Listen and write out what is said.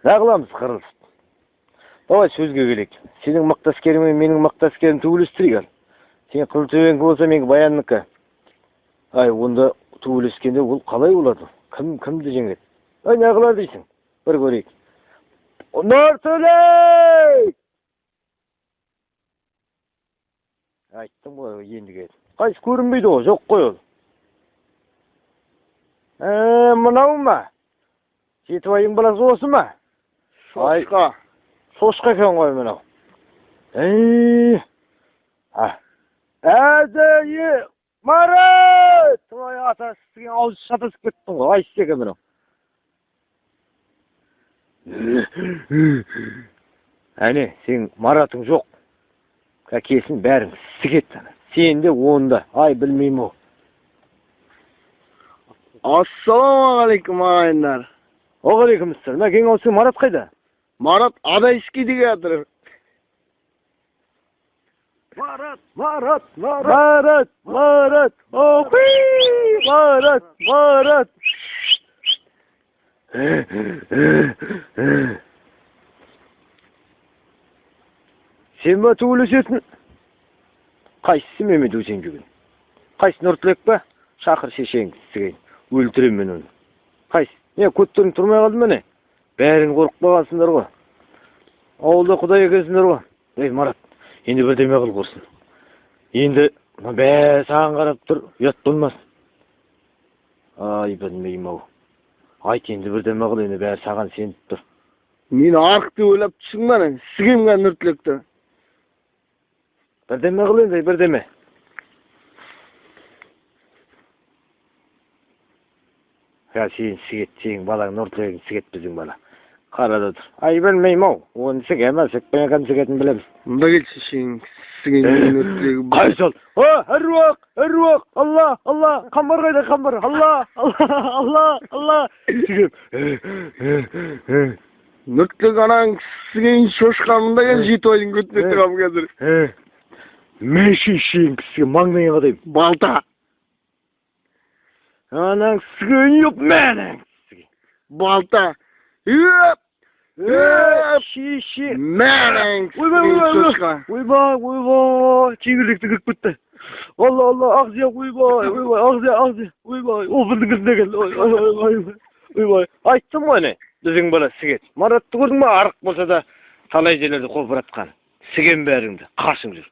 Ne kılamız kırılsın. Давай сөзге келейік. Сенің мықты әскерің мен менің мықты әскерім төбелестіре гел. Сен Қылтөбеңкі болса менің Баянныкі. Ай, онда төбелескенде ол қалай болады? Кімді жеңеді? Ай, не қылар дейсің? Bir көрейік. Нұртөлей! Айттым ғой ендіге. Қайсы көрінбейді ғой, жоқ қой ол. Мынау ма? Жетібайдың баласы осы ма? Шошқа. Шошқа екен ғой мынау. Марат! Ой, атасы сізген ауыз шатасып кеттің ғой. Ай, сізге мынау. Әне, сен Маратың жоқ. Әкесін бәрің сігет. Сен де онда. Ай, білмеймін о. Ассалаумағалейкум ағайындар. Оғалейкум ассалам. Мәкең осы Марат қайда? Марат Адайский деге жатыр. Марат! Опи! Марат! Сен ба төбелесесің? Қайсысы Мемет өзен жүгін? Қайсы Нұртілек ба? Шақыр шешең сізген. Өлтірем мен оны. Қайсы? Не, көттерің тұрмай қалды мәне? Бәрін қорқып қалғансыңдар ғой. Ауылда құдай екенсіңдер ғой. Ей, Марат, енді бірдеме қыл құрсын. Енді бәрі саған қарап тұр, ұят болмасын. Ай, білмеймін ау. Айт, енді бірдеме қыл, енді бәрі саған сеніп тұр. Мені арықты ойлап түсің мәне, сігемген Нұртілекті. Бірдеме қыл енді, бірдеме. Сен сігет, сен балаң Нұртілегін сігет біздің бала. Қарада тұр. Ай, білмеймін ау. Оны сігем, сікпен екен сігетін білеміз. Мұнда келші шең, сіген Нұртілегі бұл. Қай сол? Әруақ! Алла! Қамбар қайда, қамбар? Алла! Сігем. Нұртілек анаң сіген шошқамында ген Жетібайдың көтіне тұғам қазір. Мен шешең кісіге маңнайын қадайым. Балта. Анаң сіген yok мәнің сіген. Балта. Шеше. Мәнің сіген шошқа. Ойбай, чеңгірлікті кіріп кетті. Алла, ағзия, ағзия. Ол білдің кізіне келді. Ойбай. Айттым ғой не, біздің бала сігет. Маратты көрдің ма, арық болса да талай жерлерді қопыратқан. Сіген бәріңді, қашың жүр.